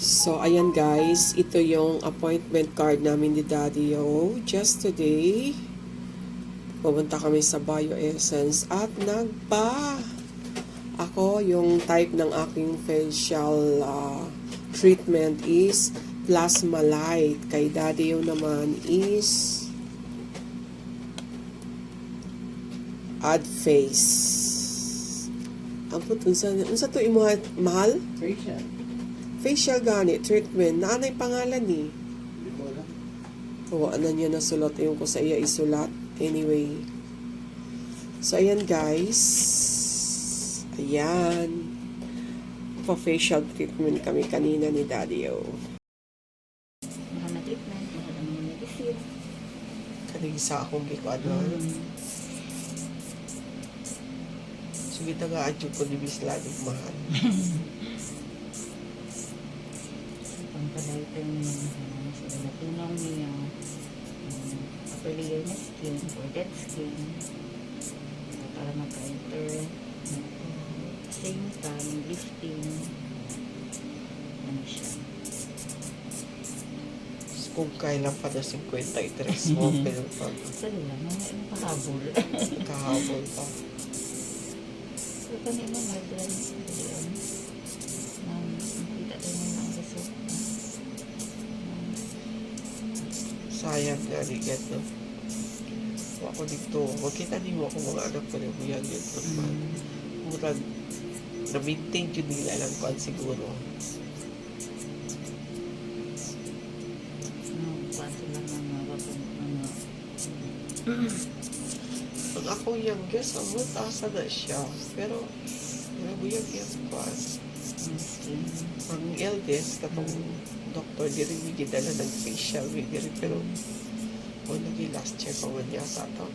So, ayan guys, ito yung appointment card namin ni Daddy O. Just today, pumunta kami sa Bioessence at ako, yung type ng aking facial treatment is Plasma Light. Kay Daddy O naman is Add Face. Ang putun sa to imuhat mahal? Facial gani, treatment. Naanay pangalan ni. Oo, ano niya nasulat. Yung ko sa iya isulat. Anyway. So, ayan guys. Ayan. Pa-facial treatment kami kanina ni Daddy O. Mahal na treatment, mahal na mga medicine. Kaning sa akong gikuano. Sige, taga-adyo ko ni Miss Lanig mahal. Pampalighter niya, sa natunaw niya, upper layer na skin or dead skin, para maka-enter, same time, lifting, ano siya. Kung kailan pa na 53 mo, pero pag Sali lang, mga pahabol. kahabol pa. So, kanina mag-run yun. Nakita rin yung mga result. Sayang nga ni Get, no? Ako dito, makita niyo ako mga anak ko na buyan yun. Murag, na-maintain yun nila lang kuan siguro. Paso lang ang mga Ang ako youngest, ang matasa na siya. Pero, nabuyag yung kuan. Ang eldest, katong doktor, di rin may gidala ng facial, may di rin, pero lagi last year pa man niya sa ito.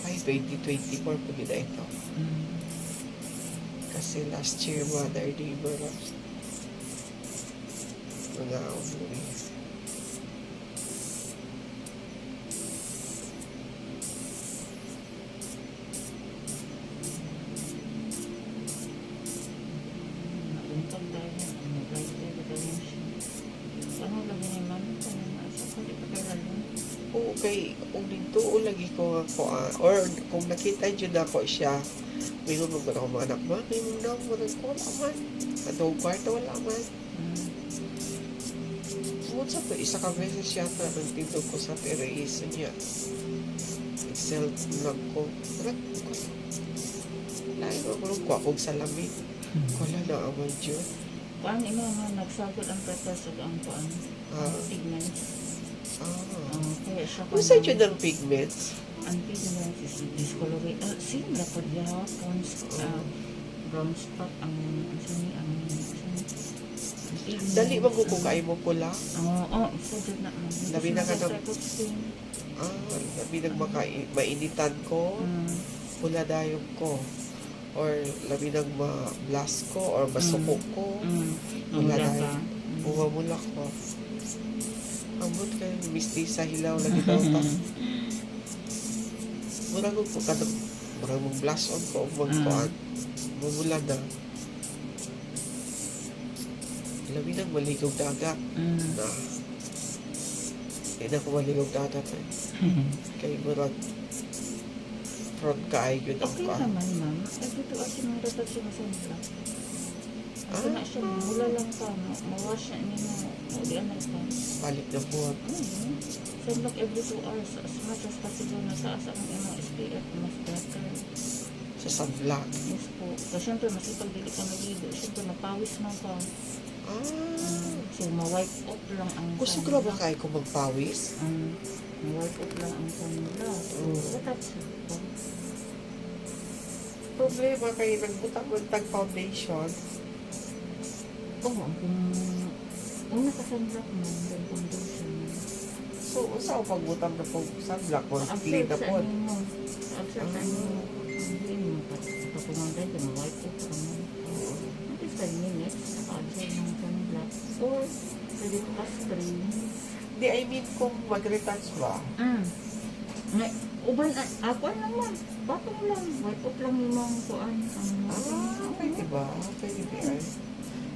Ay, 2024 pa gina ito. Kasi last year, Mother Day, mga umuwi. Kay kung dito lagi ko ako or kung nakita dyan ako siya mingon mo ako mga anak mo mingon daw mo ko wala man atong kwarto wala man sa to isa ka beses siya na nagtindog ko sa terrace niya excel lang ko lain ko akong salamin wala na aman dyan paano imo nga nagsagod ang pretas ug ang kuan pigments. Kaya siya kung saan yun ang pigments? Ang pigments is discoloration. Same na po niya brown spot ang pigment. Dali ba kung kayo mo pula? So good na. Labi na ka labi nang mainitan ko, pula dayog ko. Or labi nang ma-blast ko, or masuko ko, pula dayog. Umamulak ko. Ambot kayo, misti sa hilaw lagi daw ta. Murag ko kadang murag mong blast on ko magkuan. Mumula na. Labi nang maligaw dagat. Na. Hindi na ko maligaw dagat eh. Kaya murag front ka ay yun ang okay kuan. naman ma'am. Dito kasi mga dapat siya masandla. Ako na siya, mula lang ka, ma-wash na niya mo, ulian na ka. Balik na po. Sunlock every 2 hours, as much as possible na taas ang imong SPF, mas better. Sa sunblock. Yes po. So, syempre, masipag dili ka naligo, syempre, mapawis man ka. So, ma-wipe off lang ang Gusto ko ba kayo kung magpawis? Ma-wipe off lang ang sunblock. So, that's it. Problema kayo nagbutang-buntang foundation. Una ka sunblock mo, then foundation. So, usaw pagbutang na po sunblock mo, clean na po. Absent sa inyo. Hindi mo papunganday ka, ma-wipe off ka mo. At least 10 minutes, naka-absent ng sunblock. Or, pwede ko ka screen. Di, I mean, kung mag-retouch ba, Ngay, uban, ako lang man. Batong lang. Wipe off lang yung mga kuan. Pwede ba? Pwede ba ay?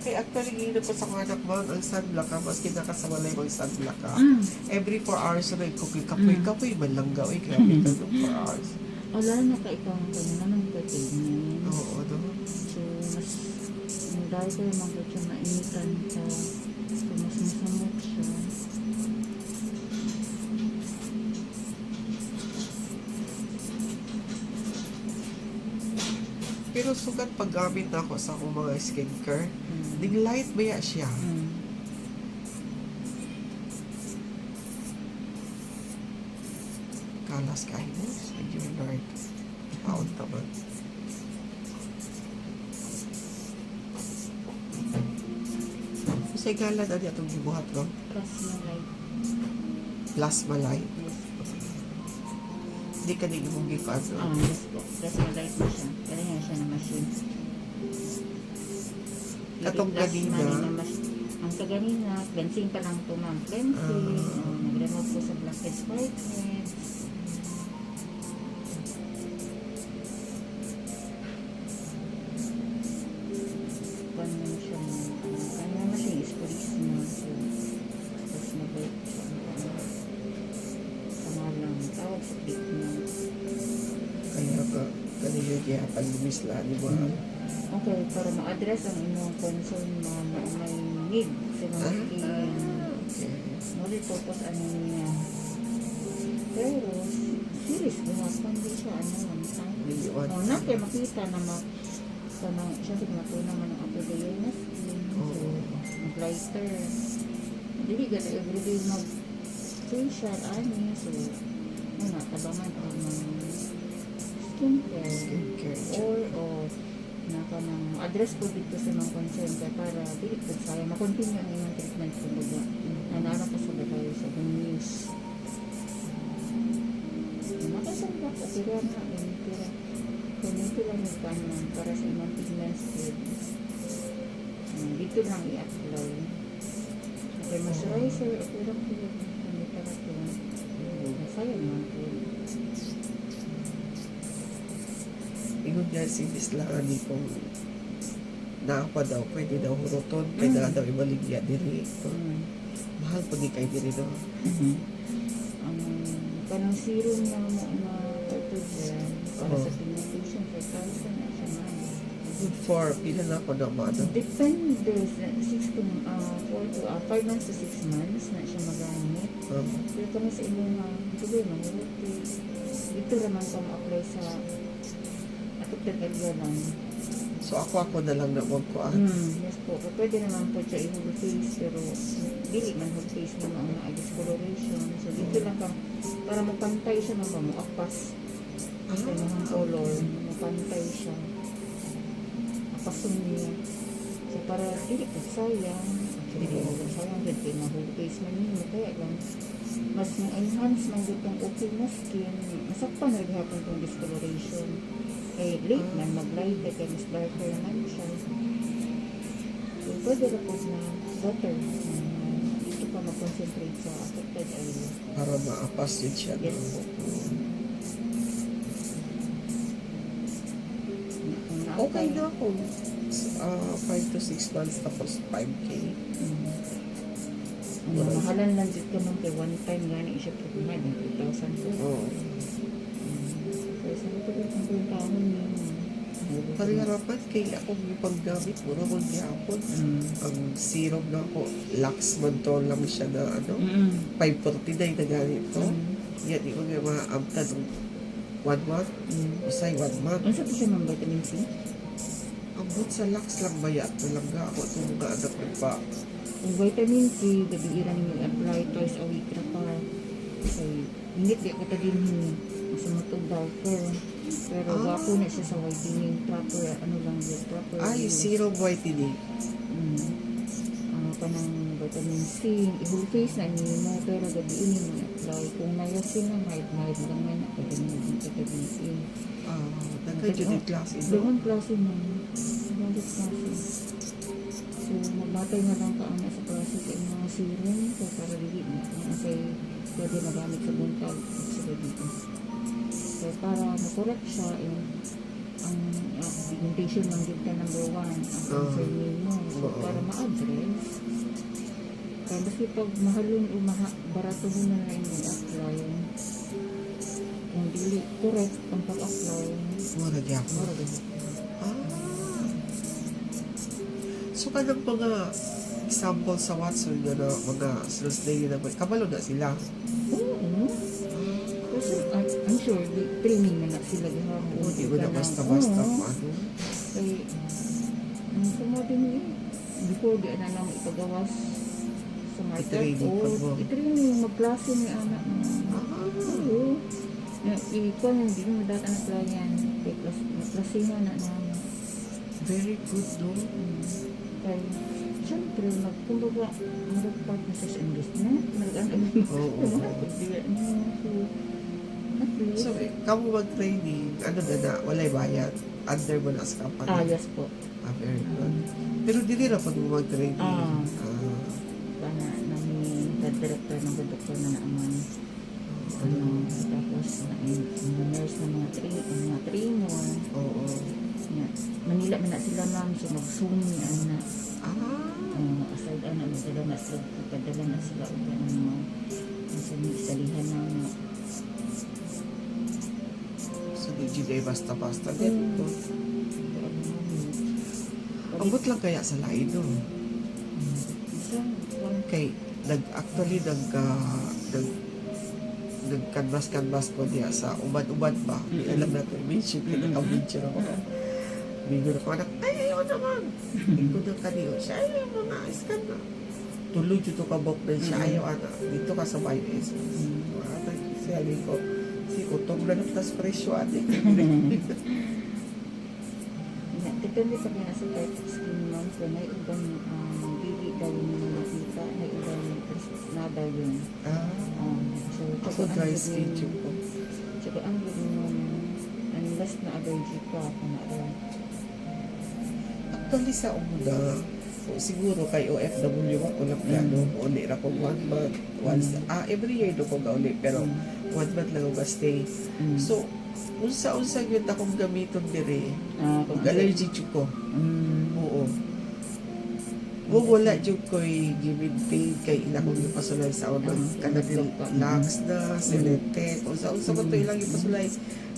Kaya actually, gino pa sa mga anak mo, ang sunblock ka, maski nakasawalay mag sunblock ka. Every 4 hours na kapoy-kapoy, man lang gawin. Kaya ito 4 hours. Wala na ka ikang kanya naman entertainment. Oo, no? So, mas dahil ko yung mga siya mainitan ka. So, mas masamot siya. Pero sugat paggamit na ako sa akong mga skincare, ding light ba siya? Kalas kayo mo? Thank you, Lord. Paon naman. Kasi gala na niya itong gibuhat ko. Plasma light. Plasma light. Yes. Hindi ka din mong gipaano. Yes po. Plasma light na siya. Kaya nga siya na machine. Atong Plasma kanina. rin na ang sa ganina, cleansing pa lang ito ma'am. Cleansing. Nag-remove po sa blackheads, whiteheads. Paano siya kanya naman siya is police na. So, tapos nag-work siya. Pangalang tawag sa click na. Kaya ka, kanina giyapan lumis lang, di ba? Okay, para ma-address ang inyong concern na may need sa mga skin. Okay. Multi-purpose ano niya. Pero, serious gumapon din siya, ano, one time. Miliwan. Natin makita na siyempre matunan man ang apodaya na skin. So, mag-lighter. Hindi gala everyday mag-facial, ani. So, tabangan o ng skincare. Skincare. Or naka ng address po dito sa mga concern ka para dili po saya makontinue ang inyong treatment kung baga nanara ka sa bagay sa news makasamba ka tira na tira kung ito lang yung kanan para sa inyong pigment skin dito lang i-apply okay moisturizer okay lang po kung ito lang po nasayang man po. Ingon niya si Miss Lani kung naapa daw, pwede daw huruton, kaya na daw ibaligya diri. Mahal po di kayo diri daw. Parang serum na cartridge para sa pigmentation 4,000 na siya man. Good for, pila na ako na maano. Depende, 5 months to 6 months na siya magamit. Pero kami sa inyong tuloy, mahiluti. Dito naman kung apply sa area lang. So ako na lang na magkuan. Yes po. Pwede naman po siya i-whole face pero dili man whole face mo ang discoloration. So dito lang ka para mapantay siya naman mo apas. Sa mga color, mapantay siya. Apasun niya. So para dili ka sayang. Dili ka sayang din kay na whole face man mo kaya lang mas enhance man itong okay na skin. Masakpan na gihapon itong discoloration. Eh, late man, mag-lighter, kaya mas darker naman siya. So, pwede na po na better. Dito pa mag-concentrate sa affected area. Para maapas yun siya. Yes po. Okay na ako. 5 to 6 months tapos 5K. Mahalan lang dito man kay one time gani siya po na 2,000 po. Oo. Kasi ito po ang taon niya. Pariharapan kay akong ipaggamit mo na maghihapon. Ang serum na ako, Laxman to lang siya na 549 na ganito. Yan, di ko nga maamtad ng 1 month. Usay 1 month. Ano sa po siya ng vitamin C? Ang but sa Lax lang bayat na lang nga ako itong mga anak ng pa. Ang vitamin C, gabi iran ninyo apply twice a week na pa. Kasi, hindi di ako din sa matong darker. Pero wako na siya sa whitening. Proper, ano lang yun, proper. Ay, serum whitening. Pa ng vitamin C, i-whole face na niyo mo, pero gabi ini mo apply. Kung nayasin na, mild lang man, pwede mo yung vitamin C. Nagka-judit klase ito. Doon klase mo. Doon klase. So, magmatay na lang ka ang nasa klase sa mga serum. So, para dili na. Kung asay pwede magamit sa buntag. So, sila dito. So, para makorek siya, ang pigmentation ng gita number 1, ang concern mo. So, para ma-address, kaya basta pag mahalon o barato mo na lang yung apply, kung dili correct ang pag-apply, Mura gyapon. mara din. Ah. So kanang mga example sa Watson nga na mga sales lady na kabalo na sila. Oo. Kasi I'm sure, training na sila gihapon. Oo, di mo na basta-basta Oo. ano. Kaya, kung din before di na lang ipagawas sa market, I-training pa mo. i-training, magklase ni anak mo. Ah. Oo. Ikaw hindi mo data na client, kaya klase nga na namin. Very good, no? Kaya, siyempre, kumbaga, maragpat na sa investment, marag-ano Oo. at least, So, kamu mag-training, ano na, walay bayad. Under mo na sa company. yes po. Very good. Pero dili ra pag mo mag-training. Ah. Para namin director ng doktor na naaman. Tapos mga nurse na mga trainer. Oo. Manila man na sila ma'am, so mag-zoom na. Aside na magdala na sila, pagdala na sila o sa salihan na. So, di jud basta-basta dito. Abot lang kaya sa lain, no? Kay, actually, nag-canvas ko diya sa ubad-ubad ba? Alam na ito, i-mention ko, naka-mention ako. Bingon ako, ay, ayaw naman. Ito na kaniyo. Siya, ayaw mga iskan na. Tuloy dito ka bok na siya, ayaw ana. Dito ka sa Bayo Essence. Siya, ko, si Utong na nagtas presyo atin. Depende pa rin sa type of skin ma'am, kung may ibang bili daw yung mga nakita, may ibang na daw yun. So, Ako dry skin tube ko. tsaka ang gawin mo, unless na allergy ka, kung na Actually sa una, siguro kay OFW ako lang ano, uli ra ko 1 month. Once, every year do ko gauli, pero 1 month lang ako stay. So, unsa-unsa yun akong gamiton dire. Kung allergy jud ko. Oo. Wala jud ko'y given pain kay ila kong ipasulay sa unang kanag lax na, selected. Unsa-unsa ko to ilang ipasulay.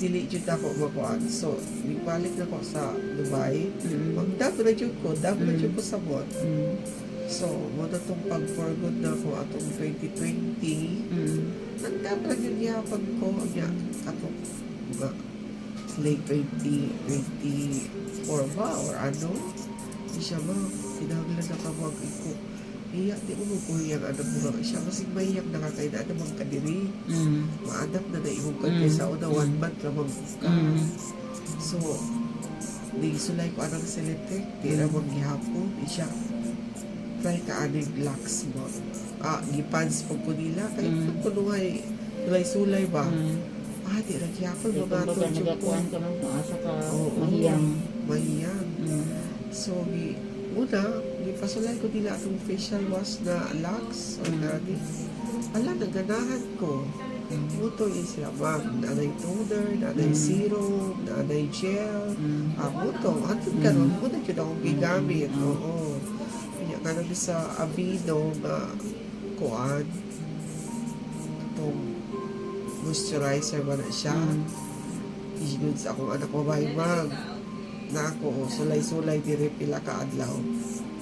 Dili jud ako makuan. So, nibalik na ko sa Dubai. Magdab na jud ko. Dab na jud ko sa bot. So, mo na itong pag-for-good na ko atong 2020. Nagdab na jud yapag ko. Niya, atong late 2024 ba? Or ano? Di siya ba? Tinaglan na kamag ko. Iyak, di ko magkuhiyang ano mo. Siya masing mahiyak na kakain na namang kadiri. Maadap na na imong kanya sa una 1 month lamang ka. So, di sulay ko anang selected. Di namang gihapon. Siya, try ka aning lax mo. Gipans pag ko nila. Kaya kunungay, sulay ba? Di na gihapon. Mga tudyok ko. nagakuhan ka ng maasa ka, mahiyang. Mahiyang. So, una, gipasulay ko nila atong facial wash na Lux o nani. Ala, naganahan ko. Muto yung sila, ma'am. Nanay toner, nanay serum, nanay gel. Muto. Antong karon, muna yun akong gigamit. Oo. Kaya ka namin sa Aveeno na kuan. Itong moisturizer ba na siya. Isgod sa akong anak ko, ma'am. Na ako, sulay-sulay dire pila ka adlaw.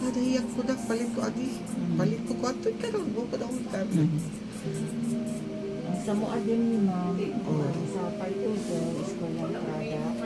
Nahiyak ko na, palit ko adi. Palit ko ko, ito ka lang mo, panahon kami. Sa mo adin ni ma'am, sa 5 to 4 is ko yung product.